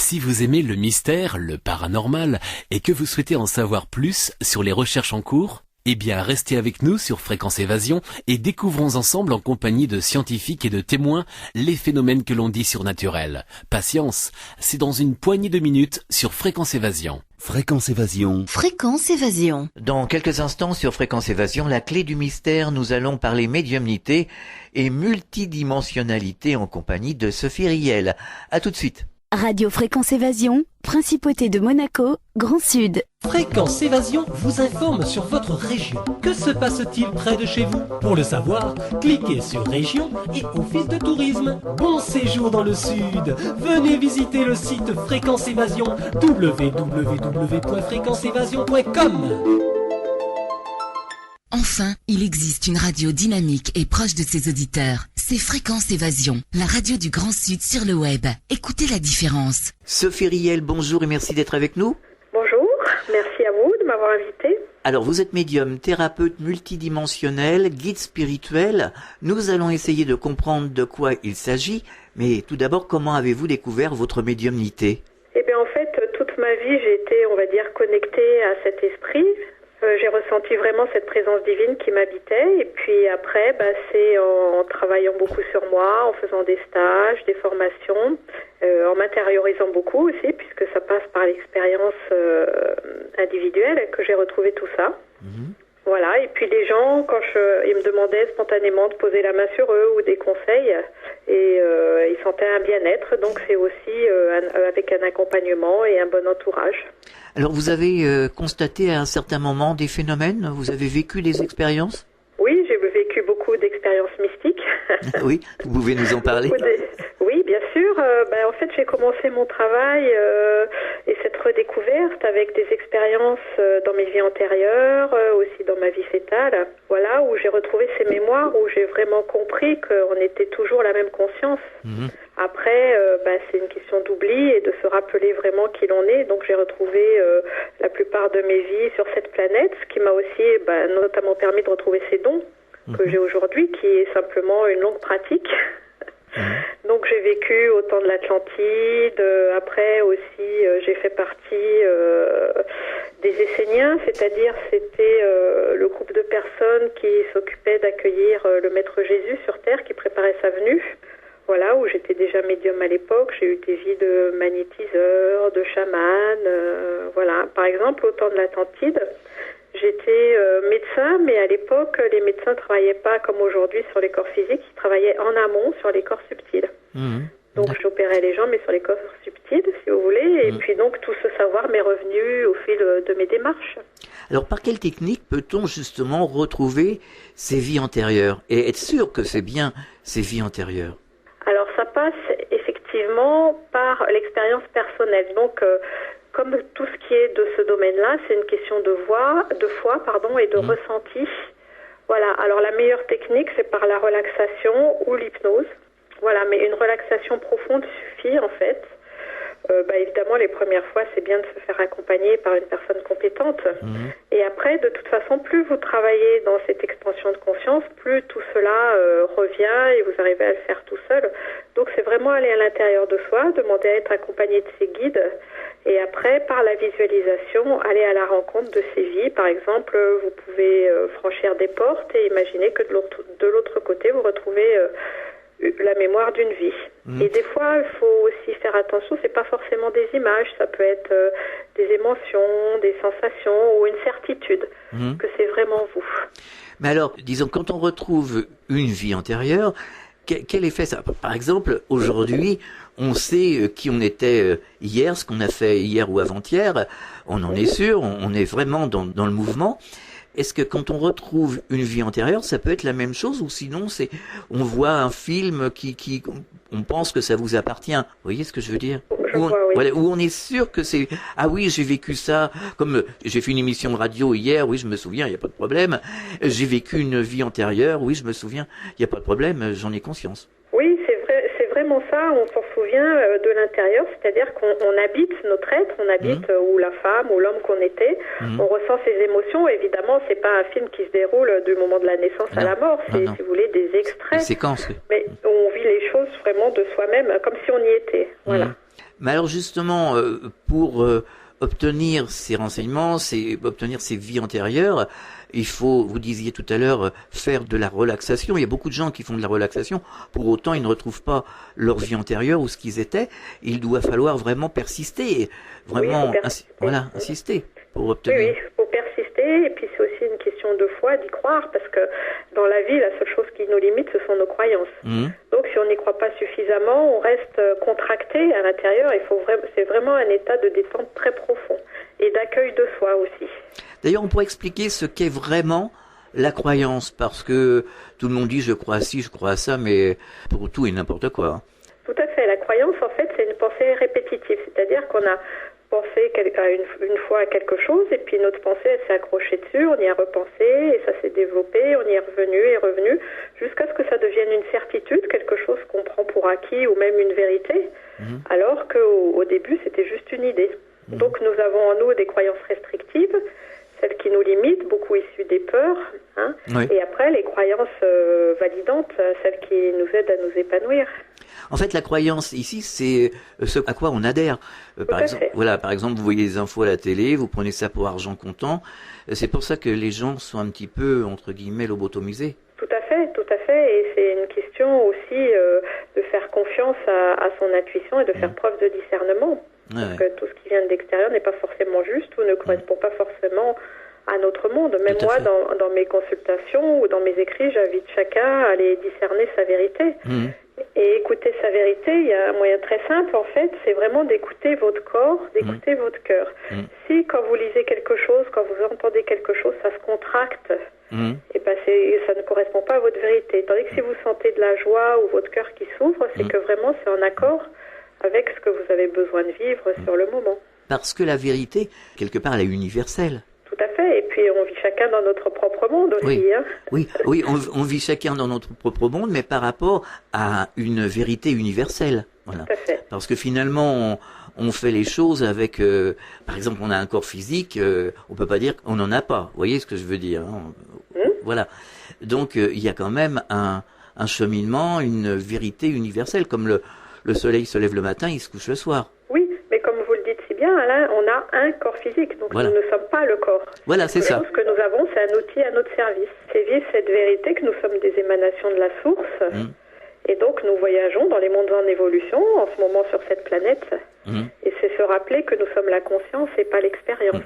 Si vous aimez le mystère, le paranormal, et que vous souhaitez en savoir plus sur les recherches en cours, eh bien restez avec nous sur Fréquence Évasion et découvrons ensemble en compagnie de scientifiques et de témoins les phénomènes que l'on dit surnaturels. Patience, c'est dans une poignée de minutes sur Fréquence Évasion. Fréquence Évasion. Fréquence Évasion. Dans quelques instants sur Fréquence Évasion, la clé du mystère, nous allons parler médiumnité et multidimensionnalité en compagnie de Sophie Riel. À tout de suite. Radio Fréquence Évasion, Principauté de Monaco, Grand Sud. Fréquence Évasion vous informe sur votre région. Que se passe-t-il près de chez vous? Pour le savoir, cliquez sur Région et Office de tourisme. Bon séjour dans le Sud. Venez visiter le site Fréquence Évasion, www.fréquenceévasion.com. Enfin, il existe une radio dynamique et proche de ses auditeurs. C'est Fréquence Évasion, la radio du Grand Sud sur le web. Écoutez la différence. Sophie Riel, bonjour et merci d'être avec nous. Bonjour, merci à vous de m'avoir invité. Alors, vous êtes médium, thérapeute multidimensionnel, guide spirituel. Nous allons essayer de comprendre de quoi il s'agit. Mais tout d'abord, comment avez-vous découvert votre médiumnité? Eh bien, en fait, toute ma vie, j'ai été, on va dire, connectée à cet esprit. J'ai ressenti vraiment cette présence divine qui m'habitait. Et puis après, c'est en travaillant beaucoup sur moi, en faisant des stages, des formations, en m'intériorisant beaucoup aussi, puisque ça passe par l'expérience individuelle que j'ai retrouvé tout ça. Voilà, et puis les gens, ils me demandaient spontanément de poser la main sur eux ou des conseils, et ils sentaient un bien-être, donc c'est aussi avec un accompagnement et un bon entourage. Alors, vous avez constaté à un certain moment des phénomènes? Vous avez vécu des expériences? Oui, j'ai vécu beaucoup d'expériences mystiques. Oui, vous pouvez nous en parler? Oui, bien sûr. En fait, j'ai commencé mon travail et cette redécouverte avec des expériences dans mes vies antérieures, aussi dans ma vie fétale. Voilà, où j'ai retrouvé ces mémoires, où j'ai vraiment compris qu'on était toujours la même conscience. Après, c'est une question d'oubli et de se rappeler vraiment qui l'on est. Donc, j'ai retrouvé la plupart de mes vies sur cette planète, ce qui m'a aussi notamment permis de retrouver ces dons que j'ai aujourd'hui, qui est simplement une longue pratique. Donc j'ai vécu au temps de l'Atlantide, après aussi j'ai fait partie des Esséniens, c'est-à-dire c'était le groupe de personnes qui s'occupaient d'accueillir le Maître Jésus sur Terre, qui préparait sa venue. Voilà, où j'étais déjà médium à l'époque, j'ai eu des vies de magnétiseur, de chaman, voilà. Par exemple, au temps de l'Atlantide, j'étais médecin, mais à l'époque, les médecins ne travaillaient pas comme aujourd'hui sur les corps physiques, ils travaillaient en amont sur les corps subtils. Donc j'opérais les gens, mais sur les corps subtils, si vous voulez, et puis donc tout ce savoir m'est revenu au fil de mes démarches. Alors, par quelle technique peut-on justement retrouver ces vies antérieures et être sûr que c'est bien ces vies antérieures? Alors ça passe effectivement par l'expérience personnelle. Donc comme tout ce qui est de ce domaine-là, c'est une question de foi, et de ressenti. Voilà. Alors la meilleure technique, c'est par la relaxation ou l'hypnose. Voilà. Mais une relaxation profonde suffit en fait. Évidemment, les premières fois, c'est bien de se faire accompagner par une personne compétente. Et après, de toute façon, plus vous travaillez dans cette expansion de conscience, plus tout cela revient et vous arrivez à le faire tout seul. Donc, c'est vraiment aller à l'intérieur de soi, demander à être accompagné de ses guides. Et après, par la visualisation, aller à la rencontre de ces vies. Par exemple, vous pouvez franchir des portes et imaginer que de l'autre côté, vous retrouvez la mémoire d'une vie. Et des fois, il faut aussi faire attention, c'est pas forcément des images, ça peut être des émotions, des sensations ou une certitude que c'est vraiment vous. Mais alors, disons, quand on retrouve une vie antérieure, quel effet ça? Par exemple, aujourd'hui, on sait qui on était hier, ce qu'on a fait hier ou avant-hier, on en est sûr, on est vraiment dans le mouvement. Est-ce que quand on retrouve une vie antérieure, ça peut être la même chose, ou sinon on voit un film on pense que ça vous appartient. Vous voyez ce que je veux dire? Où on est sûr que c'est, ah oui, j'ai vécu ça, comme j'ai fait une émission de radio hier, oui, je me souviens, il n'y a pas de problème. J'ai vécu une vie antérieure, oui, je me souviens, il n'y a pas de problème, j'en ai conscience. Oui, c'est vraiment ça, on s'en souvient de l'intérieur, c'est-à-dire qu'on habite notre être, on habite ou la femme ou l'homme qu'on était, on ressent ses émotions. Évidemment, c'est pas un film qui se déroule du moment de la naissance à la mort, c'est, si vous voulez, des extraits. Des séquences. Mais on vit les choses vraiment de soi-même, comme si on y était. Voilà. Mais alors justement, pour obtenir ces renseignements, obtenir ces vies antérieures, il faut, vous disiez tout à l'heure, faire de la relaxation. Il y a beaucoup de gens qui font de la relaxation. Pour autant, ils ne retrouvent pas leur vie antérieure ou ce qu'ils étaient. Il doit falloir vraiment persister, vraiment, insister pour obtenir. Oui, il faut persister. Et puis c'est aussi une question de foi, d'y croire, parce que dans la vie, la seule chose qui nous limite, ce sont nos croyances. Donc si on n'y croit pas suffisamment, on reste contracté à l'intérieur. C'est vraiment un état de détente très profond et d'accueil de soi aussi. D'ailleurs, on pourrait expliquer ce qu'est vraiment la croyance, parce que tout le monde dit je crois à ci, je crois à ça, mais pour tout et n'importe quoi. Tout à fait. La croyance, en fait, c'est une pensée répétitive, c'est-à-dire qu'on a pensé une fois à quelque chose, et puis notre pensée, elle s'est accrochée dessus, on y a repensé, et ça s'est développé, on y est revenu, jusqu'à ce que ça devienne une certitude, quelque chose qu'on prend pour acquis, ou même une vérité, alors qu'au début, c'était juste une idée. Donc nous avons en nous des croyances restrictives, celles qui nous limitent, beaucoup issues des peurs, et après les croyances validantes, celles qui nous aident à nous épanouir. En fait, la croyance ici, c'est ce à quoi on adhère. Par exemple, vous voyez les infos à la télé, vous prenez ça pour argent comptant. C'est pour ça que les gens sont un petit peu, entre guillemets, lobotomisés. Tout à fait. Et c'est une question aussi de faire confiance à son intuition et de faire preuve de discernement. Parce que tout ce qui vient de l'extérieur n'est pas forcément juste ou ne correspond pas forcément à notre monde. Même moi, dans mes consultations ou dans mes écrits, j'invite chacun à aller discerner sa vérité. Et écouter sa vérité, il y a un moyen très simple, en fait, c'est vraiment d'écouter votre corps, d'écouter votre cœur. Si, quand vous lisez quelque chose, quand vous entendez quelque chose, ça se contracte, et ben ça ne correspond pas à votre vérité. Tandis que si vous sentez de la joie ou votre cœur qui s'ouvre, c'est que vraiment c'est en accord avec ce que vous avez besoin de vivre sur le moment. Parce que la vérité, quelque part, elle est universelle. Tout à fait, et puis on vit chacun dans notre propre monde aussi. Oui, on vit chacun dans notre propre monde, mais par rapport à une vérité universelle. Voilà. Tout à fait. Parce que finalement, on fait les choses avec... par exemple, on a un corps physique, on peut pas dire qu'on n'en a pas. Vous voyez ce que je veux dire, Voilà. Donc, il y a quand même un cheminement, une vérité universelle, comme le soleil se lève le matin, il se couche le soir. Oui, mais comme vous le dites si bien, Alain, on a un corps physique, donc nous ne sommes pas le corps. Voilà, c'est ça. Tout ce que nous avons, c'est un outil à notre service. C'est vivre cette vérité que nous sommes des émanations de la source, et donc nous voyageons dans les mondes en évolution, en ce moment sur cette planète, et c'est se rappeler que nous sommes la conscience et pas l'expérience.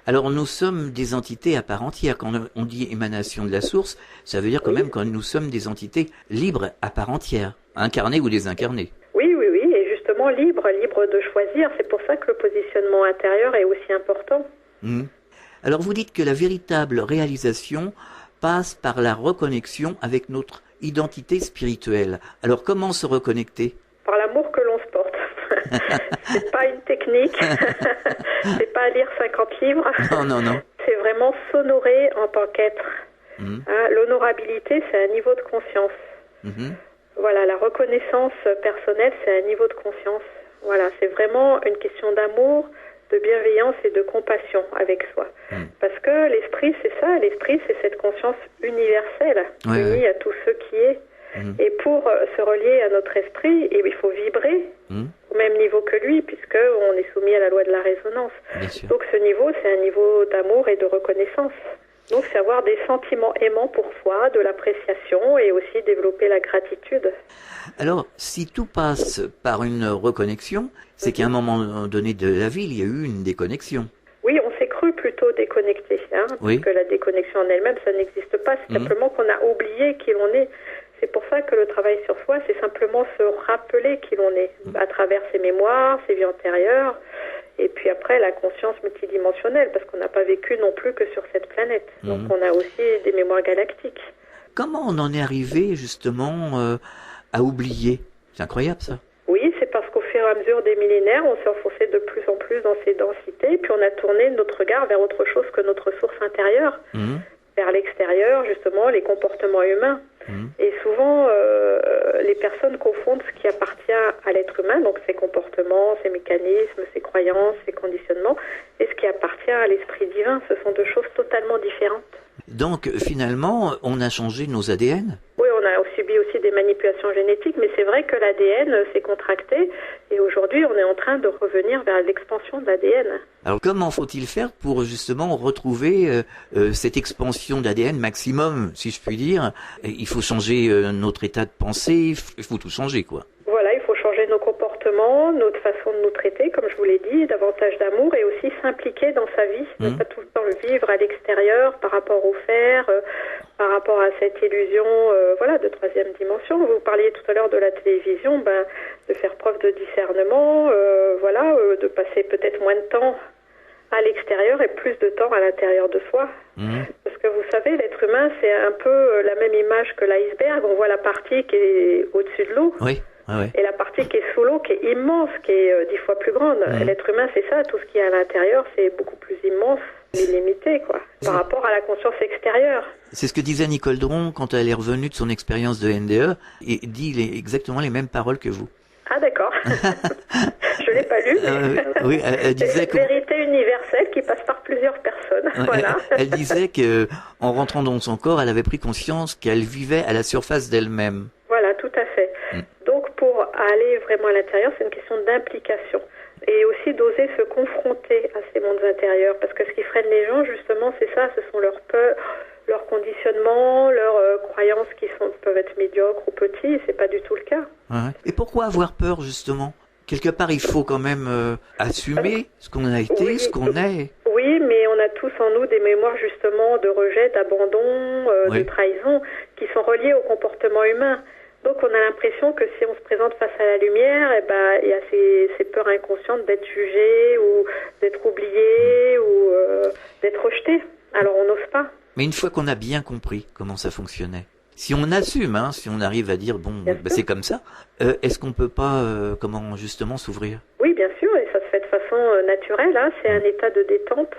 Alors nous sommes des entités à part entière. Quand on dit émanation de la source, ça veut dire quand même que nous sommes des entités libres à part entière, incarnées ou désincarnées. Oui, et justement libre de choisir. C'est pour ça que le positionnement intérieur est aussi important. Alors vous dites que la véritable réalisation passe par la reconnexion avec notre identité spirituelle. Alors comment se reconnecter? Par l'amour que l'on se porte. C'est pas une technique. C'est pas lire 50 livres. Non. C'est vraiment s'honorer en tant qu'être. L'honorabilité, c'est un niveau de conscience. Voilà, la reconnaissance personnelle, c'est un niveau de conscience. Voilà, c'est vraiment une question d'amour, de bienveillance et de compassion avec soi. Parce que l'esprit, c'est ça. L'esprit, c'est cette conscience universelle, unie à tout ce qui est. Et pour se relier à notre esprit, il faut vibrer au même niveau que lui, puisqu'on est soumis à la loi de la résonance. Donc ce niveau, c'est un niveau d'amour et de reconnaissance. Donc c'est avoir des sentiments aimants pour soi, de l'appréciation et aussi développer la gratitude. Alors, si tout passe par une reconnexion, c'est qu'à un moment donné de la vie, il y a eu une déconnexion. Oui, on s'est cru plutôt déconnecté, parce que la déconnexion en elle-même, ça n'existe pas. C'est simplement qu'on a oublié qui l'on est. C'est pour ça que le travail sur soi, c'est simplement se rappeler qui l'on est, à travers ses mémoires, ses vies antérieures, et puis après la conscience multidimensionnelle, parce qu'on n'a pas vécu non plus que sur cette planète. Donc on a aussi des mémoires galactiques. Comment on en est arrivé justement à oublier? C'est incroyable ça. Oui, c'est parce qu'au fur et à mesure des millénaires, on s'est enfoncé de plus en plus dans ces densités, puis on a tourné notre regard vers autre chose que notre source intérieure, vers l'extérieur, justement, les comportements humains. Et souvent, les personnes confondent ce qui appartient à l'être humain, donc ses comportements, ses mécanismes, ses croyances, ses conditionnements, et ce qui appartient à l'esprit divin. Ce sont deux choses totalement différentes. Donc, finalement, on a changé nos ADN? Oui, on a subi aussi des manipulations génétiques, mais c'est vrai que l'ADN s'est contracté et aujourd'hui on est en train de revenir vers l'expansion de l'ADN. Alors comment faut-il faire pour justement retrouver cette expansion d'ADN maximum, si je puis dire? Il faut changer notre état de pensée, il faut tout changer, quoi. Voilà, il faut changer nos comportements, notre façon de nous traiter, comme je vous l'ai dit, davantage d'amour et aussi s'impliquer dans sa vie, ne pas tout le temps le vivre à l'extérieur par rapport au faire, par rapport à cette illusion de troisième dimension. Vous parliez tout à l'heure de la télévision, de faire preuve de discernement, de passer peut-être moins de temps à l'extérieur et plus de temps à l'intérieur de soi. Parce que vous savez, l'être humain, c'est un peu la même image que l'iceberg. On voit la partie qui est au-dessus de l'eau. Oui. Ouais. Et la partie qui est sous l'eau, qui est immense, qui est 10 fois plus grande. L'être humain, c'est ça. Tout ce qui est à l'intérieur, c'est beaucoup plus immense, illimité, quoi, par rapport à la conscience extérieure. C'est ce que disait Nicole Dron quand elle est revenue de son expérience de NDE, et dit exactement les mêmes paroles que vous. Ah d'accord. Je l'ai pas lu. Oui, elle disait que... vérité universelle qui passe par plusieurs personnes. Voilà. Elle disait que, en rentrant dans son corps, elle avait pris conscience qu'elle vivait à la surface d'elle-même. Voilà, tout à fait. Donc pour aller vraiment à l'intérieur, c'est une question d'implication. Et aussi d'oser se confronter à ces mondes intérieurs. Parce que ce qui freine les gens, justement, c'est ça, ce sont leurs peurs, leurs conditionnements, leurs croyances qui peuvent être médiocres ou petits, et c'est pas du tout le cas. Ouais. Et pourquoi avoir peur, justement? Quelque part, il faut quand même assumer ce qu'on a été, ce qu'on est. Oui, mais on a tous en nous des mémoires, justement, de rejet, d'abandon, de trahison, qui sont reliées au comportement humain. Donc on a l'impression que si on se présente face à la lumière, il y a ces peurs inconscientes d'être jugé ou d'être oublié ou d'être rejeté. Alors on n'ose pas. Mais une fois qu'on a bien compris comment ça fonctionnait, si on assume, si on arrive à dire c'est comme ça, est-ce qu'on peut pas justement s'ouvrir? Oui, bien sûr, et ça se fait de façon naturelle. C'est un état de détente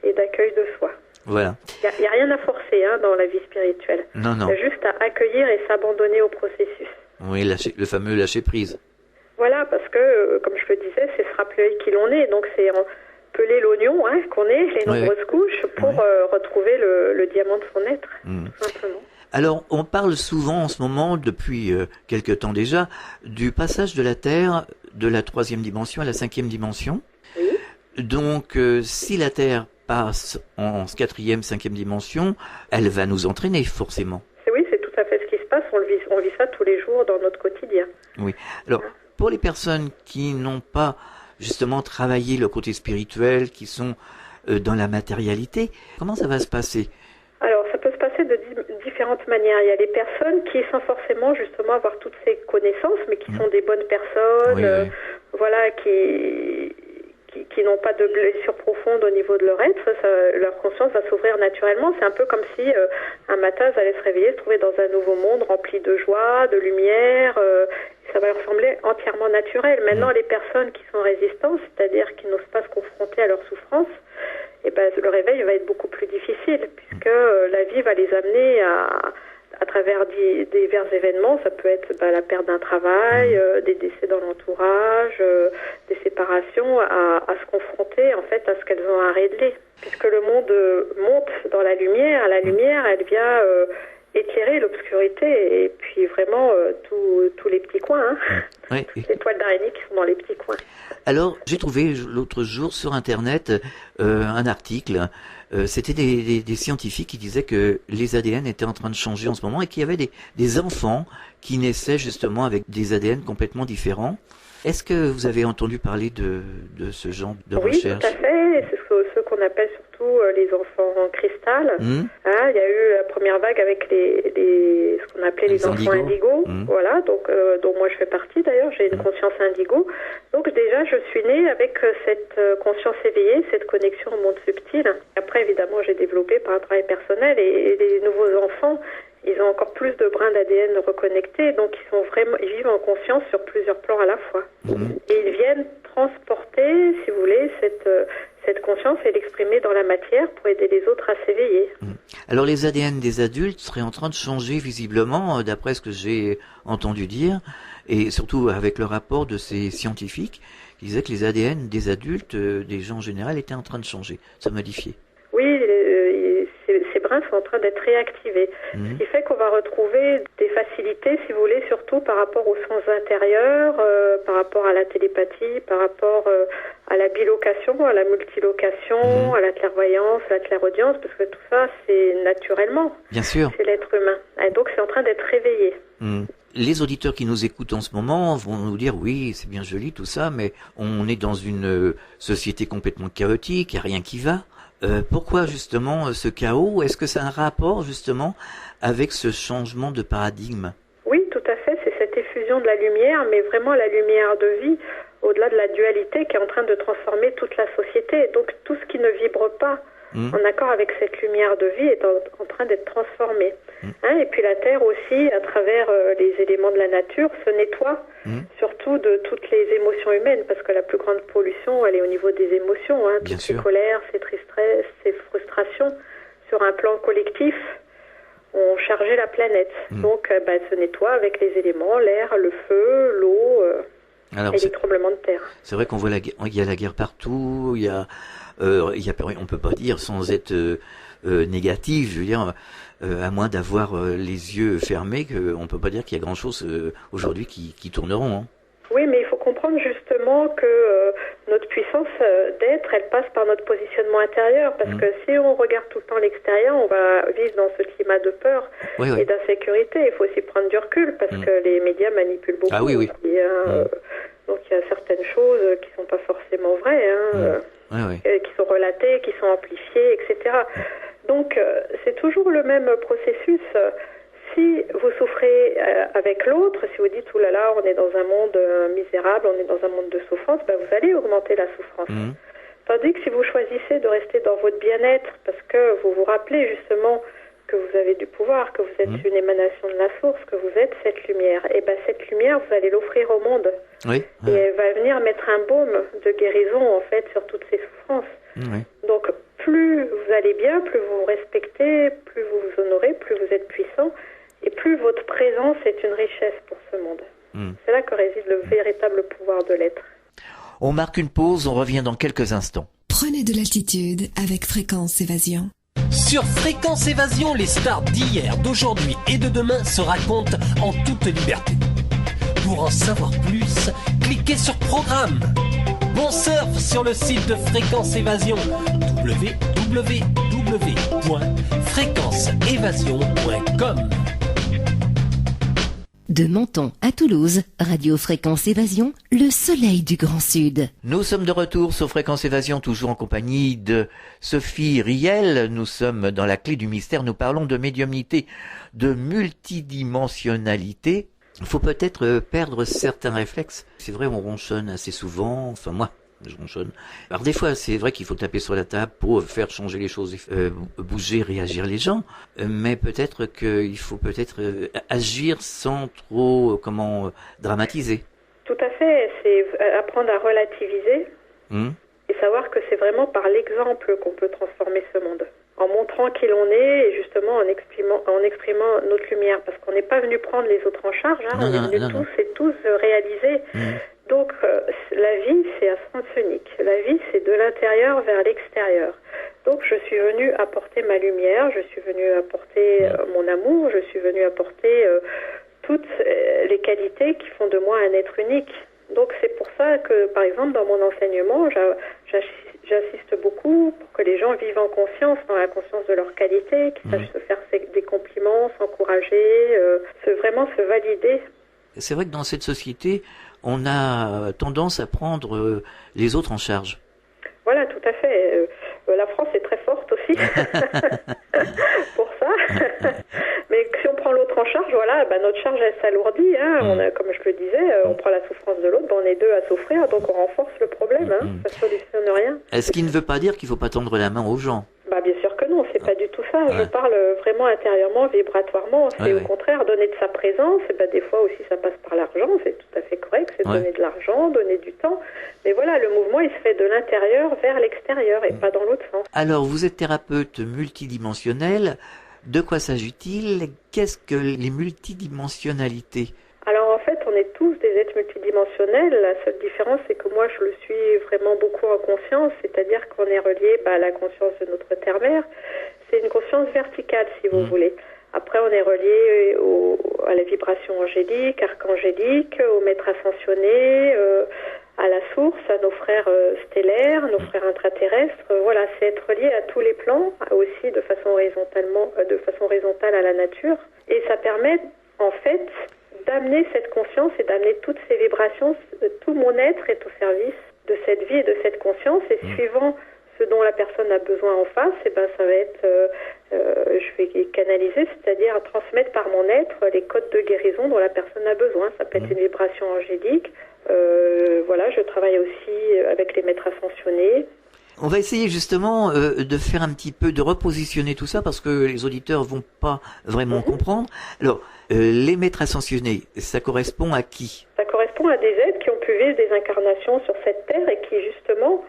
et d'accueil de soi. Voilà. Il n'y a rien à forcer dans la vie spirituelle. Non. Il y a juste à accueillir et s'abandonner au processus. Oui, le fameux lâcher prise. Voilà, parce que, comme je le disais, c'est se rappeler qui l'on est. Donc c'est peler l'oignon qu'on est, les nombreuses couches, pour retrouver le diamant de son être, tout simplement. Alors, on parle souvent en ce moment, depuis quelque temps déjà, du passage de la Terre de la 3e dimension à la 5e dimension. Oui. Donc, si la Terre passe en 4e, 5e dimension, elle va nous entraîner forcément. Oui, c'est tout à fait ce qui se passe. On vit ça tous les jours dans notre quotidien. Oui. Alors, pour les personnes qui n'ont pas justement travaillé le côté spirituel, qui sont dans la matérialité, comment ça va se passer? Alors, ça peut se passer de différentes manières. Il y a des personnes qui, sans forcément justement avoir toutes ces connaissances, mais qui sont des bonnes personnes, qui n'ont pas de blessures profondes au niveau de leur être, leur conscience va s'ouvrir naturellement. C'est un peu comme si un matin, elles allaient se réveiller, se trouver dans un nouveau monde rempli de joie, de lumière. Ça va leur sembler entièrement naturel. Maintenant, les personnes qui sont résistantes, c'est-à-dire qui n'osent pas se confronter à leur souffrance, le réveil va être beaucoup plus difficile, puisque la vie va les amener à travers divers événements. Ça peut être la perte d'un travail, des décès dans l'entourage, des séparations, à se confronter en fait à ce qu'elles ont à régler. Puisque le monde monte dans la lumière elle vient éclairer l'obscurité et puis vraiment tous les petits coins, les toiles d'araignée qui sont dans les petits coins. Alors, j'ai trouvé l'autre jour sur Internet un article. C'était des scientifiques qui disaient que les ADN étaient en train de changer en ce moment et qu'il y avait des enfants qui naissaient justement avec des ADN complètement différents. Est-ce que vous avez entendu parler de ce genre de recherche? Oui, tout à fait. C'est ceux qu'on appelle surtout les enfants en cristal. Il y a eu la première vague avec ce qu'on appelait les enfants indigos. Voilà, donc dont moi je fais partie d'ailleurs. J'ai une conscience indigo. Donc déjà, je suis née avec cette conscience éveillée, cette connexion au monde subtil. Après, évidemment, j'ai développé par un travail personnel et les nouveaux enfants, ils ont encore plus de brins d'ADN reconnectés, donc ils vivent en conscience sur plusieurs plans à la fois. Et ils viennent transporter, si vous voulez, cette conscience et l'exprimer dans la matière pour aider les autres à s'éveiller. Alors les ADN des adultes seraient en train de changer visiblement, d'après ce que j'ai entendu dire, et surtout avec le rapport de ces scientifiques qui disaient que les ADN des adultes, des gens en général, étaient en train de changer, se modifier. Oui, ces brins reins sont en train d'être réactivés. Ce qui fait qu'on va retrouver des facilités, si vous voulez, surtout par rapport au sens intérieur, par rapport à la télépathie, par rapport à la bilocation, à la multilocation, à la clairvoyance, à la clairaudience, parce que tout ça, c'est naturellement. Bien sûr. C'est l'être humain. Et donc, c'est en train d'être réveillé. Les auditeurs qui nous écoutent en ce moment vont nous dire oui, c'est bien joli tout ça, mais on est dans une société complètement chaotique, il n'y a rien qui va. Pourquoi justement ce chaos? Est-ce que ça a un rapport justement avec ce changement de paradigme? Oui, tout à fait, c'est cette effusion de la lumière, mais vraiment la lumière de vie, au-delà de la dualité qui est en train de transformer toute la société. Donc tout ce qui ne vibre pas en accord avec cette lumière de vie est en train d'être transformé. Et puis la Terre aussi, à travers les éléments de la nature, se nettoie, surtout de toutes les émotions humaines, parce que la plus grande pollution, elle est au niveau des émotions. Toutes ces colères, ces tristesses, ces frustrations, sur un plan collectif, ont chargé la planète. Donc elle se nettoie avec les éléments, l'air, le feu, l'eau et les tremblements de terre. C'est vrai qu'on voit il y a la guerre partout, on peut pas dire sans être négatif, je veux dire, à moins d'avoir les yeux fermés, on peut pas dire qu'il y a grand-chose aujourd'hui qui tourneront. Oui, mais il faut comprendre justement que notre puissance d'être, elle passe par notre positionnement intérieur, parce que si on regarde tout le temps l'extérieur, on va vivre dans ce climat de peur et d'insécurité. Il faut aussi prendre du recul, parce que les médias manipulent beaucoup. Ah oui, oui. Donc il y a certaines choses qui sont pas forcément vraies, qui sont relatées, qui sont amplifiées, etc. Donc c'est toujours le même processus. Si vous souffrez avec l'autre, si vous dites « Ouh là là, on est dans un monde misérable, on est dans un monde de souffrance », vous allez augmenter la souffrance. Tandis que si vous choisissez de rester dans votre bien-être, parce que vous vous rappelez justement que vous avez du pouvoir, que vous êtes une émanation de la source, que vous êtes cette lumière, et cette lumière, vous allez l'offrir au monde. Et elle va venir mettre un baume de guérison, en fait, sur toutes ces souffrances. Donc, plus vous allez bien, plus vous vous respectez, plus vous vous honorez, plus vous êtes puissant, et plus votre présence est une richesse pour ce monde. C'est là que réside le véritable pouvoir de l'être. On marque une pause, on revient dans quelques instants. Prenez de l'altitude avec Fréquence Évasion. Sur Fréquence Évasion, les stars d'hier, d'aujourd'hui et de demain se racontent en toute liberté. Pour en savoir plus, cliquez sur Programme. Bon surf sur le site de Fréquence Évasion, www.fréquenceévasion.com. De Menton à Toulouse, Radio Fréquence Évasion, le soleil du Grand Sud. Nous sommes de retour sur Fréquence Évasion, toujours en compagnie de Sophie Riel. Nous sommes dans la clé du mystère. Nous parlons de médiumnité, de multidimensionnalité. Il faut peut-être perdre certains réflexes. C'est vrai, on ronchonne assez souvent. Enfin, moi, je ronchonne. Alors des fois, c'est vrai qu'il faut taper sur la table pour faire changer les choses, bouger, réagir les gens. Mais peut-être qu'il faut agir sans trop, dramatiser. Tout à fait. C'est apprendre à relativiser et savoir que c'est vraiment par l'exemple qu'on peut transformer ce monde. En montrant qui l'on est et justement en exprimant notre lumière. Parce qu'on n'est pas venu prendre les autres en charge, on est venu tous réaliser. Donc la vie, c'est à sens unique. La vie, c'est de l'intérieur vers l'extérieur. Donc je suis venue apporter ma lumière, je suis venue apporter mon amour, je suis venue apporter toutes les qualités qui font de moi un être unique. Donc c'est pour ça que, par exemple, dans mon enseignement, j'insiste beaucoup pour que les gens vivent en conscience, dans la conscience de leur qualité, qu'ils sachent se faire des compliments, s'encourager, vraiment se valider. C'est vrai que dans cette société, on a tendance à prendre les autres en charge. Voilà, tout à fait. La France est très forte aussi pour ça. Mais si on prend l'autre en charge, notre charge, elle s'alourdit. Comme je le disais, on prend la souffrance de l'autre, on est deux à souffrir, donc on renforce le problème. Ça ne solutionne rien. Ce qui ne veut pas dire qu'il ne faut pas tendre la main aux gens. Bien sûr que non, c'est pas du tout ça. Je parle vraiment intérieurement, vibratoirement. C'est au contraire donner de sa présence. Et des fois aussi, ça passe par l'argent. C'est tout à fait correct. C'est donner de l'argent, donner du temps. Mais voilà, le mouvement, il se fait de l'intérieur vers l'extérieur et pas dans l'autre sens. Alors, vous êtes thérapeute multidimensionnel. De quoi s'agit-il? Qu'est-ce que les multidimensionnalités? Alors en fait, on est tous des êtres multidimensionnels. La seule différence, c'est que moi, je le suis vraiment beaucoup en conscience, c'est-à-dire qu'on est relié à la conscience de notre terre-mère. C'est une conscience verticale, si vous voulez. Après, on est relié à la vibration angélique, archangélique, au maître ascensionné, à la source, à nos frères stellaires, nos frères intraterrestres. Voilà, c'est être lié à tous les plans, aussi de façon horizontale à la nature. Et ça permet, en fait, d'amener cette conscience et d'amener toutes ces vibrations, tout mon être est au service de cette vie et de cette conscience. Et suivant ce dont la personne a besoin en face, et ben ça va être, je vais canaliser, c'est-à-dire transmettre par mon être les codes de guérison dont la personne a besoin. Ça peut être une vibration angélique. Voilà, je travaille aussi avec les maîtres ascensionnés. On va essayer justement de faire un petit peu, de repositionner tout ça parce que les auditeurs vont pas vraiment comprendre. Alors, les maîtres ascensionnés, ça correspond à qui? Ça correspond à des êtres qui ont pu vivre des incarnations sur cette terre et qui justement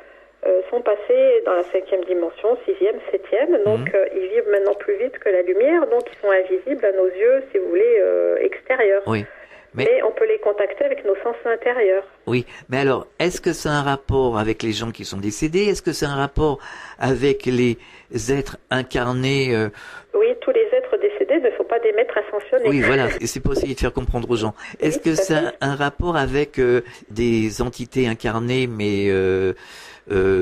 sont passés dans la 5e dimension, 6e, 7e. Donc, ils vivent maintenant plus vite que la lumière, donc ils sont invisibles à nos yeux, si vous voulez, extérieurs. Oui. Mais on peut les contacter avec nos sens intérieurs. Oui, mais alors, est-ce que c'est un rapport avec les gens qui sont décédés? Est-ce que c'est un rapport avec les êtres incarnés Oui, tous les êtres décédés ne sont pas des maîtres ascensionnés. Oui, voilà, et c'est pour essayer de faire comprendre aux gens. Est-ce que c'est un rapport avec des entités incarnées, mais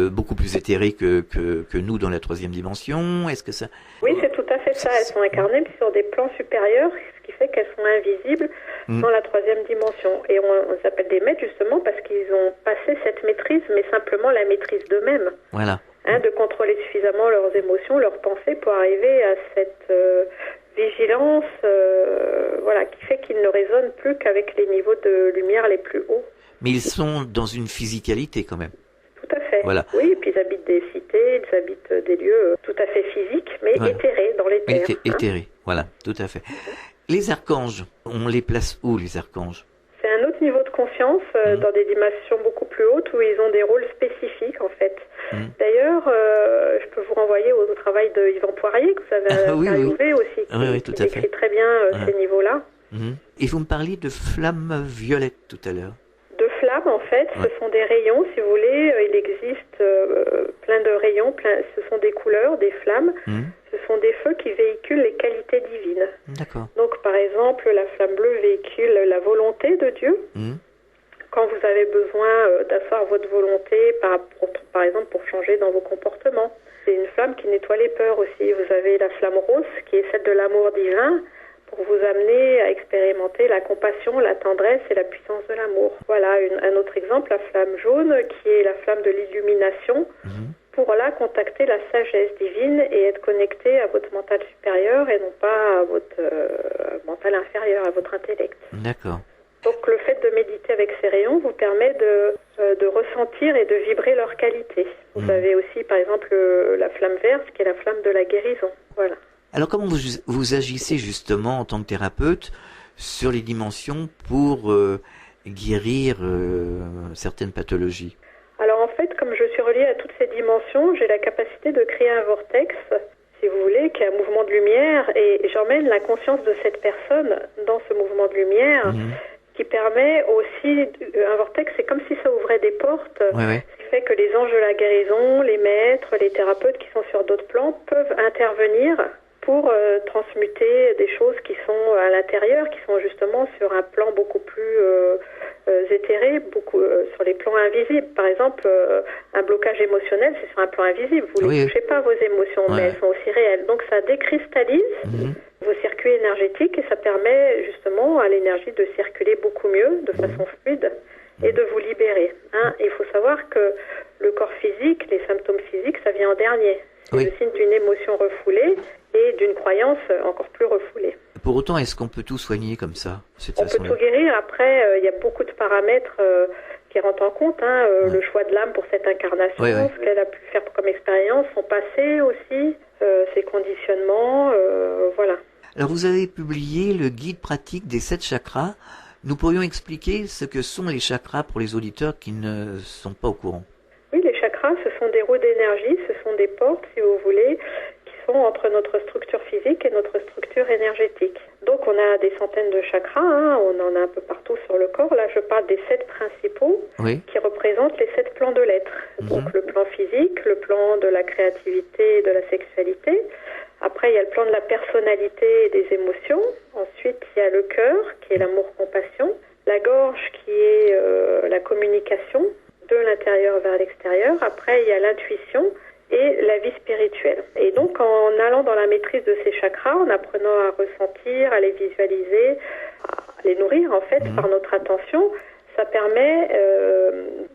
beaucoup plus éthérées que nous dans la 3e dimension? Est-ce que ça... Oui, c'est tout à fait ça. Elles sont incarnées sur des plans supérieurs, ce qui fait qu'elles sont invisibles dans la 3e dimension. Et on s'appelle des maîtres justement parce qu'ils ont passé cette maîtrise, mais simplement la maîtrise d'eux-mêmes. Voilà. De contrôler suffisamment leurs émotions, leurs pensées pour arriver à cette vigilance voilà, qui fait qu'ils ne raisonnent plus qu'avec les niveaux de lumière les plus hauts. Mais ils sont dans une physicalité quand même. Tout à fait. Voilà. Oui, et puis ils habitent des cités, ils habitent des lieux tout à fait physiques, mais éthérés dans l'éther. Éthérés, voilà, tout à fait. Les archanges, on les place où, les archanges? C'est un autre niveau de conscience, dans des dimensions beaucoup plus hautes, où ils ont des rôles spécifiques, en fait. D'ailleurs, je peux vous renvoyer au travail de Yvan Poirier, que vous avez interviewé aussi, qui décrit très bien ces niveaux-là. Et vous me parliez de flammes violettes tout à l'heure. De flammes, en fait, ce sont des rayons, si vous voulez. Il existe plein de rayons, ce sont des couleurs, des flammes. Ce sont des feux qui véhiculent les qualités divines. D'accord. Donc, par exemple, la flamme bleue véhicule la volonté de Dieu. Quand vous avez besoin d'asseoir votre volonté, par exemple, pour changer dans vos comportements. C'est une flamme qui nettoie les peurs aussi. Vous avez la flamme rose, qui est celle de l'amour divin, pour vous amener à expérimenter la compassion, la tendresse et la puissance de l'amour. Voilà un autre exemple, la flamme jaune, qui est la flamme de l'illumination, pour là contacter la sagesse divine et être connecté à votre mental supérieur et non pas à votre mental inférieur, à votre intellect. D'accord. Donc le fait de méditer avec ces rayons vous permet de ressentir et de vibrer leur qualité. Vous avez aussi par exemple la flamme verte, qui est la flamme de la guérison. Voilà. Alors comment vous agissez justement en tant que thérapeute sur les dimensions pour guérir certaines pathologies? Alors en fait, comme je suis reliée à toutes ces dimensions, j'ai la capacité de créer un vortex, si vous voulez, qui est un mouvement de lumière, et j'emmène la conscience de cette personne dans ce mouvement de lumière, qui permet aussi, un vortex, c'est comme si ça ouvrait des portes, ce qui fait que les anges de la guérison, les maîtres, les thérapeutes qui sont sur d'autres plans peuvent intervenir pour transmuter des choses qui sont à l'intérieur, qui sont justement sur un plan beaucoup plus éthéré, beaucoup sur les plans invisibles. Par exemple, un blocage émotionnel, c'est sur un plan invisible. Vous ne touchez pas vos émotions, mais elles sont aussi réelles. Donc ça décristallise vos circuits énergétiques et ça permet justement à l'énergie de circuler beaucoup mieux, de façon fluide, et de vous libérer. Il faut savoir que le corps physique, les symptômes physiques, ça vient en dernier. C'est le signe d'une émotion refoulée et d'une croyance encore plus refoulée. Pour autant, est-ce qu'on peut tout soigner comme ça, On peut tout guérir. Après, il y a beaucoup de paramètres qui rentrent en compte. Le choix de l'âme pour cette incarnation, ce qu'elle a pu faire comme expérience, son passé aussi, ses conditionnements, voilà. Alors, vous avez publié le guide pratique des 7 chakras. Nous pourrions expliquer ce que sont les chakras pour les auditeurs qui ne sont pas au courant. Oui, les chakras, ce sont des roues d'énergie, ce sont des portes, si vous voulez, qui sont entre notre structure physique et notre structure énergétique. Donc, on a des centaines de chakras, on en a un peu partout sur le corps. Là, je parle des 7 principaux qui représentent les 7 plans de l'être. Donc, le plan physique, le plan de la créativité et de la sexualité, Après, il y a le plan de la personnalité et des émotions. Ensuite, il y a le cœur, qui est l'amour-compassion. La gorge, qui est la communication de l'intérieur vers l'extérieur. Après, il y a l'intuition et la vie spirituelle. Et donc, en allant dans la maîtrise de ces chakras, en apprenant à ressentir, à les visualiser, à les nourrir, en fait, par notre attention, ça permet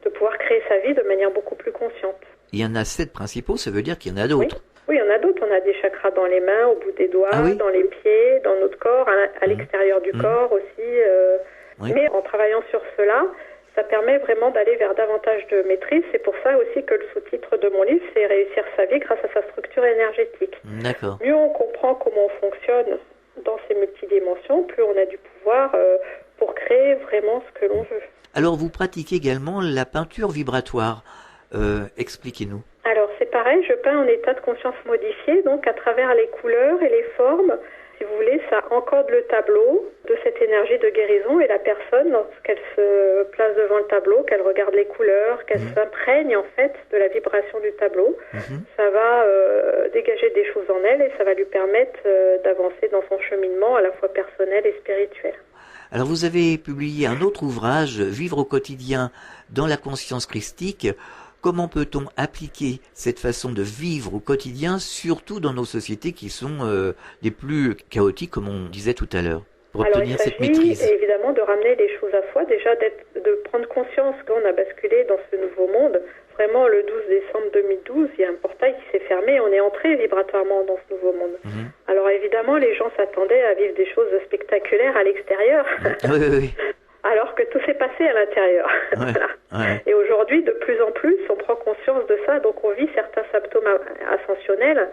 de pouvoir créer sa vie de manière beaucoup plus consciente. Il y en a 7 principaux, ça veut dire qu'il y en a d'autres. Oui, il y en a d'autres. On a des chakras dans les mains, au bout des doigts, dans les pieds, dans notre corps, à l'extérieur du corps aussi. Mais en travaillant sur cela, ça permet vraiment d'aller vers davantage de maîtrise. C'est pour ça aussi que le sous-titre de mon livre, c'est « Réussir sa vie grâce à sa structure énergétique ». D'accord. Mieux on comprend comment on fonctionne dans ces multidimensions, plus on a du pouvoir pour créer vraiment ce que l'on veut. Alors, vous pratiquez également la peinture vibratoire. Expliquez-nous. Alors, c'est pareil, je peins en état de conscience modifié, donc à travers les couleurs et les formes. Si vous voulez, ça encode le tableau de cette énergie de guérison et la personne, lorsqu'elle se place devant le tableau, qu'elle regarde les couleurs, qu'elle s'imprègne en fait de la vibration du tableau, ça va dégager des choses en elle et ça va lui permettre d'avancer dans son cheminement à la fois personnel et spirituel. Alors vous avez publié un autre ouvrage, Vivre au quotidien dans la conscience christique. Comment peut-on appliquer cette façon de vivre au quotidien, surtout dans nos sociétés qui sont des plus chaotiques, comme on disait tout à l'heure, pour obtenir cette maîtrise? Alors il s'agit évidemment de ramener les choses à soi, déjà de prendre conscience qu'on a basculé dans ce nouveau monde. Vraiment, le 12 décembre 2012, il y a un portail qui s'est fermé et on est entré vibratoirement dans ce nouveau monde. Alors évidemment, les gens s'attendaient à vivre des choses spectaculaires à l'extérieur. Oui. Alors que tout s'est passé à l'intérieur. Voilà. Et aujourd'hui, de plus en plus, on prend conscience de ça. Donc, on vit certains symptômes ascensionnels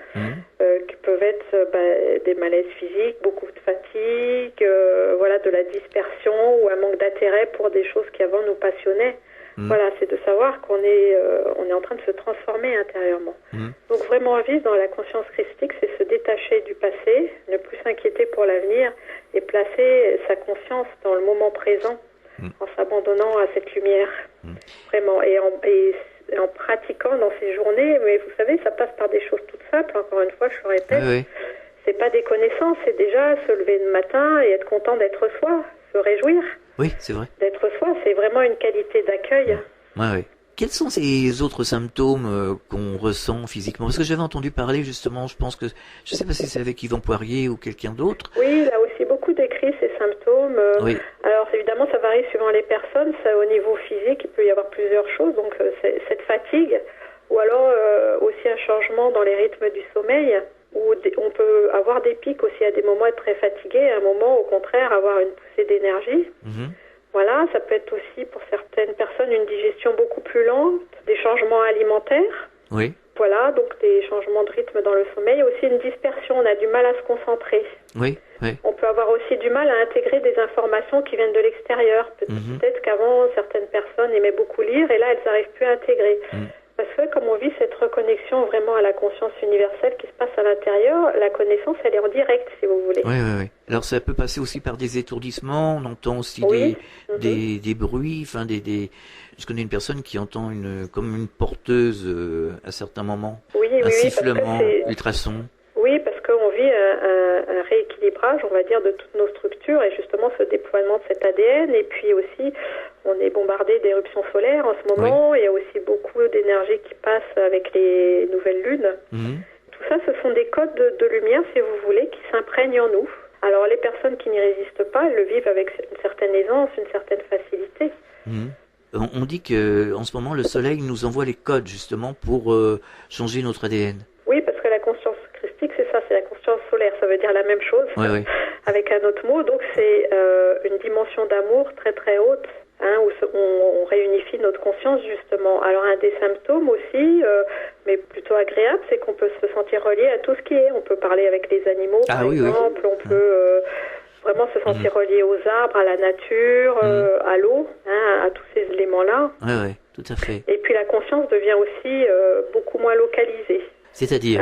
qui peuvent être des malaises physiques, beaucoup de fatigue, de la dispersion ou un manque d'intérêt pour des choses qui avant nous passionnaient. Voilà, c'est de savoir qu'on est en train de se transformer intérieurement. Donc, vraiment vivre dans la conscience christique, c'est se détacher du passé, ne plus s'inquiéter pour l'avenir et placer sa conscience dans le moment présent en s'abandonnant à cette lumière. Vraiment. Et en pratiquant dans ces journées, mais vous savez, ça passe par des choses toutes simples, encore une fois, je le répète. C'est pas des connaissances, c'est déjà se lever le matin et être content d'être soi, se réjouir. Oui, c'est vrai. D'être soi, c'est vraiment une qualité d'accueil. Oui. Quels sont ces autres symptômes qu'on ressent physiquement? Parce que j'avais entendu parler justement, je ne sais pas si c'est avec Yvan Poirier ou quelqu'un d'autre. Oui, il a aussi beaucoup décrit ces symptômes. Alors évidemment, ça varie suivant les personnes. Ça, au niveau physique, il peut y avoir plusieurs choses. Donc cette fatigue, ou alors aussi un changement dans les rythmes du sommeil, où on peut avoir des pics aussi à des moments, être très fatigué, à un moment au contraire avoir une poussée d'énergie. Voilà, ça peut être aussi pour certaines personnes une digestion beaucoup plus lente, des changements alimentaires. Oui. Voilà, donc des changements de rythme dans le sommeil, aussi une dispersion, on a du mal à se concentrer. Oui. On peut avoir aussi du mal à intégrer des informations qui viennent de l'extérieur. Peut-être qu'avant, certaines personnes aimaient beaucoup lire et là, elles n'arrivent plus à intégrer. Parce que comme on vit cette reconnexion vraiment à la conscience universelle qui se passe à l'intérieur, la connaissance, elle est en direct, si vous voulez. Oui. Alors ça peut passer aussi par des étourdissements, on entend aussi des bruits, je connais une personne qui entend comme une porteuse à certains moments, un sifflement, ultrason. Oui, parce qu'on vit un rééquilibrage, on va dire, de toutes nos structures et justement ce déploiement de cet ADN. Et puis aussi, on est bombardé d'éruptions solaires en ce moment. Il y a aussi beaucoup d'énergie qui passe avec les nouvelles lunes. Tout ça, ce sont des codes de lumière, si vous voulez, qui s'imprègnent en nous. Alors les personnes qui n'y résistent pas, elles le vivent avec une certaine aisance, une certaine facilité. On dit que en ce moment, le soleil nous envoie les codes justement pour changer notre ADN. Oui, parce que la conscience christique, c'est ça, c'est la conscience solaire. Ça veut dire la même chose, avec un autre mot. Donc c'est une dimension d'amour très très haute, où on réunifie notre conscience justement. Alors un des symptômes aussi, mais plutôt agréable, c'est qu'on peut se sentir relié à tout ce qui est. On peut parler avec les animaux, par exemple. On peut vraiment se sentir relié aux arbres, à la nature, à l'eau, à tous ces éléments-là. Oui, tout à fait. Et puis la conscience devient aussi beaucoup moins localisée. C'est-à-dire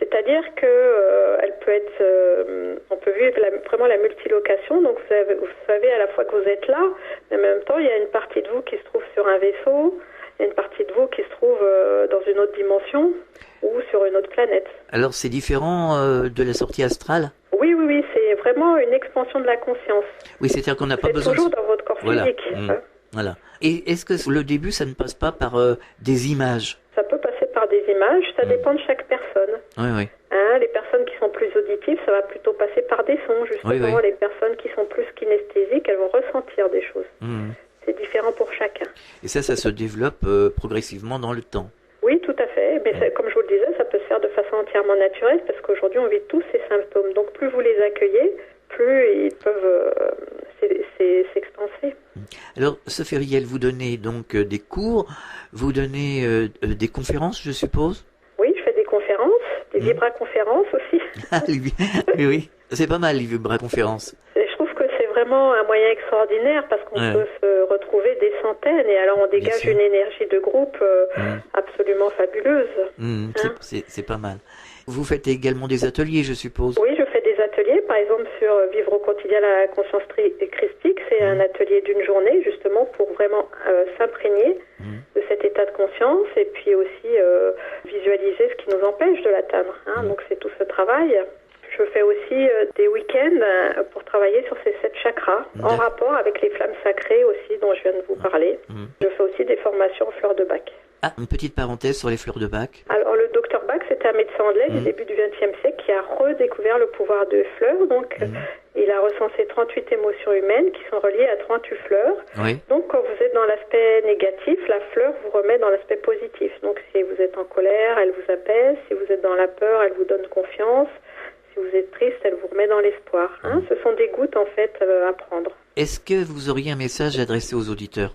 C'est-à-dire que elle peut être, on peut vivre vraiment la multilocation. Donc vous savez à la fois que vous êtes là, mais en même temps il y a une partie de vous qui se trouve sur un vaisseau, il y a une partie de vous qui se trouve dans une autre dimension. ou sur une autre planète. Alors c'est différent de la sortie astrale? Oui, c'est vraiment une expansion de la conscience. Oui, c'est-à-dire qu'on n'a pas besoin toujours dans votre corps physique. Voilà. Et est-ce que le début, ça ne passe pas par des images? Ça peut passer par des images, ça dépend de chaque personne. Oui. Les personnes qui sont plus auditives, ça va plutôt passer par des sons, justement. Oui. Les personnes qui sont plus kinesthésiques, elles vont ressentir des choses. C'est différent pour chacun. Et ça se développe progressivement dans le temps? Oui, tout à fait. Mais comme je vous le disais, ça peut se faire de façon entièrement naturelle, parce qu'aujourd'hui, on vit tous ces symptômes. Donc, plus vous les accueillez, plus ils peuvent s'expanser. Alors, Sophie Riel, vous donnez donc des cours, vous donnez des conférences, je suppose? Oui, je fais des conférences, des vibra-conférences aussi. Oui, c'est pas mal les vibra-conférences. Et je trouve que c'est vraiment un moyen extraordinaire parce qu'on peut se retrouver des centaines et alors on dégage une énergie de groupe absolument fabuleuse. C'est pas mal. Vous faites également des ateliers, je suppose? Oui, je fais des ateliers, par exemple sur Vivre au quotidien la conscience christique. C'est un atelier d'une journée, justement, pour vraiment s'imprégner de cet état de conscience et puis aussi visualiser ce qui nous empêche de l'atteindre. Donc c'est tout ce travail. Je fais aussi des week-ends pour travailler sur ces 7 chakras, en rapport avec les flammes sacrées aussi, dont je viens de vous parler. Je fais aussi des formations en fleurs de Bach. Ah, une petite parenthèse sur les fleurs de Bach. Alors, le docteur Bach, c'était un médecin anglais du début du XXe siècle qui a redécouvert le pouvoir des fleurs. Donc, il a recensé 38 émotions humaines qui sont reliées à 38 fleurs. Donc, quand vous êtes dans l'aspect négatif, la fleur vous remet dans l'aspect positif. Donc, si vous êtes en colère, elle vous apaise. Si vous êtes dans la peur, elle vous donne confiance. Si vous êtes triste, elle vous remet dans l'espoir. Ce sont des gouttes, en fait, à prendre. Est-ce que vous auriez un message adressé aux auditeurs?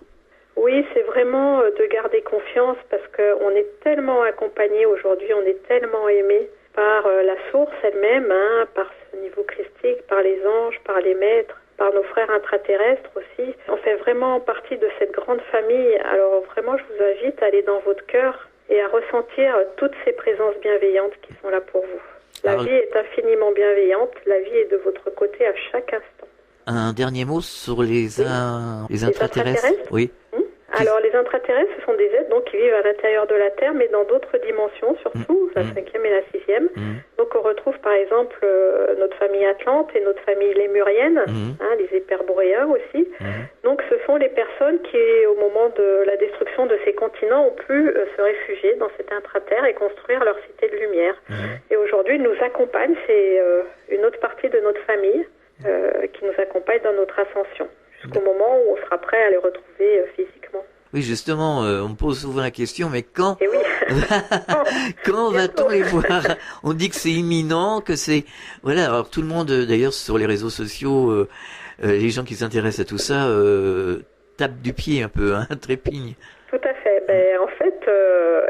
Oui, c'est vraiment de garder confiance parce qu'on est tellement accompagné aujourd'hui, on est tellement aimé par la source elle-même, par ce niveau christique, par les anges, par les maîtres, par nos frères intraterrestres aussi. On fait vraiment partie de cette grande famille. Alors vraiment, je vous invite à aller dans votre cœur et à ressentir toutes ces présences bienveillantes qui sont là pour vous. La vie est infiniment bienveillante, la vie est de votre côté à chaque instant. Un dernier mot sur les intraterrestres? Oui. Alors, les intraterrestres, ce sont des êtres donc, qui vivent à l'intérieur de la Terre, mais dans d'autres dimensions, surtout la 5e et la 6e. Donc, on retrouve par exemple notre famille Atlante et notre famille lémurienne, les hyperboréens aussi. Donc, ce sont les personnes qui, au moment de la destruction de ces continents, ont pu se réfugier dans cette intraterre et construire leur cité de lumière. Et aujourd'hui, ils nous accompagnent. C'est une autre partie de notre famille qui nous accompagne dans notre ascension. Jusqu'au moment où on sera prêt à les retrouver physiquement. Oui, justement, on me pose souvent la question, mais quand quand va-t-on les voir? On dit que c'est imminent, que c'est... Voilà, alors tout le monde, d'ailleurs, sur les réseaux sociaux, les gens qui s'intéressent à tout ça, tapent du pied un peu, trépignent. Tout à fait. En fait,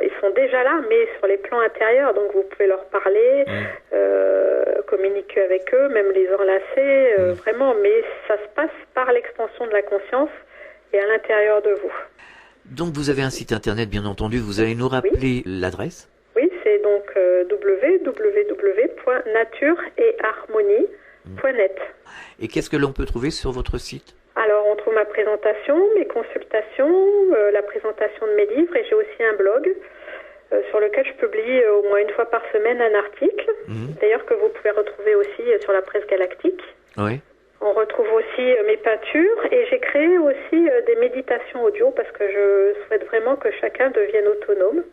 ils sont déjà là, mais sur les plans intérieurs, donc vous pouvez leur parler, communiquer avec eux, même les enlacer, vraiment, mais ça se passe par l'expansion de la conscience et à l'intérieur de vous. Donc vous avez un site internet, bien entendu, vous allez nous rappeler l'adresse? Oui, c'est donc www.natureetharmonie.net. Et qu'est-ce que l'on peut trouver sur votre site? Alors, on trouve ma présentation, mes consultations, la présentation de mes livres, et j'ai aussi un blog sur lequel je publie au moins une fois par semaine un article, d'ailleurs que vous pouvez retrouver aussi sur la presse galactique. Oui. On retrouve aussi mes peintures et j'ai créé aussi des méditations audio parce que je souhaite vraiment que chacun devienne autonome.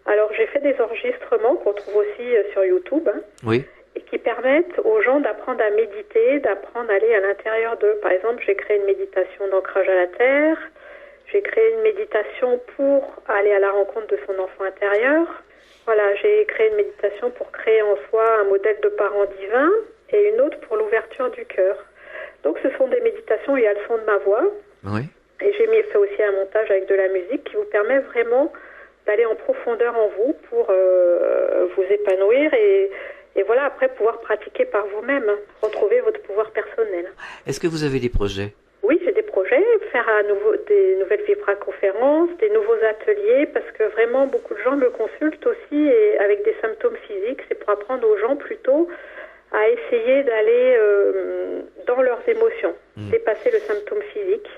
Alors, j'ai fait des enregistrements qu'on trouve aussi sur YouTube. Oui. Et qui permettent aux gens d'apprendre à méditer, d'apprendre à aller à l'intérieur d'eux. Par exemple, j'ai créé une méditation d'ancrage à la terre, j'ai créé une méditation pour aller à la rencontre de son enfant intérieur. Voilà, j'ai créé une méditation pour créer en soi un modèle de parent divin et une autre pour l'ouverture du cœur. Donc ce sont des méditations, il y a le son de ma voix. Oui. Et j'ai fait aussi un montage avec de la musique qui vous permet vraiment d'aller en profondeur en vous pour vous épanouir et voilà, après pouvoir pratiquer par vous-même, retrouver votre pouvoir personnel. Est-ce que vous avez des projets? Oui, j'ai des projets, faire à nouveau des nouvelles vibra-conférences, des nouveaux ateliers, parce que vraiment beaucoup de gens me consultent aussi et avec des symptômes physiques. C'est pour apprendre aux gens plutôt à essayer d'aller dans leurs émotions, dépasser le symptôme physique.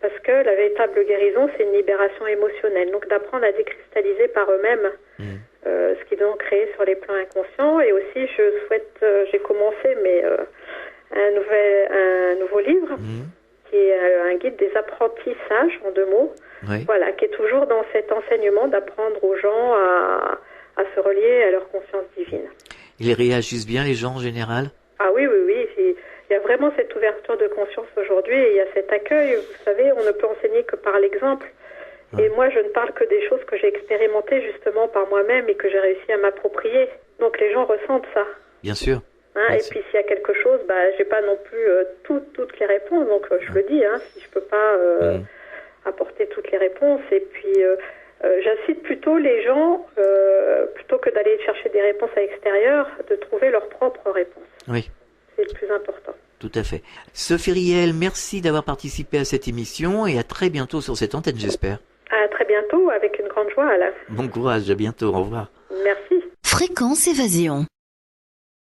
Parce que la véritable guérison, c'est une libération émotionnelle. Donc d'apprendre à décristalliser par eux-mêmes ce qu'ils ont créé sur les plans inconscients. Et aussi, j'ai commencé un nouveau livre qui est un guide des apprentissages en 2 mots. Oui. Voilà, qui est toujours dans cet enseignement d'apprendre aux gens à se relier à leur conscience divine. Ils réagissent bien, les gens, en général? Ah oui. Il y a vraiment cette ouverture de conscience aujourd'hui et il y a cet accueil. Vous savez, on ne peut enseigner que par l'exemple. Ouais. Et moi, je ne parle que des choses que j'ai expérimentées justement par moi-même et que j'ai réussi à m'approprier. Donc les gens ressentent ça. Bien sûr. Et puis s'il y a quelque chose, j'ai pas non plus toutes les réponses. Donc je le dis, si je peux pas apporter toutes les réponses. Et puis j'incite plutôt les gens, plutôt que d'aller chercher des réponses à l'extérieur, de trouver leurs propres réponses. Oui. C'est le plus important. Tout à fait. Sophie Riel, merci d'avoir participé à cette émission et à très bientôt sur cette antenne, j'espère. À très bientôt, avec une grande joie, Alain. Bon courage, à bientôt, au revoir. Merci. Fréquence Évasion.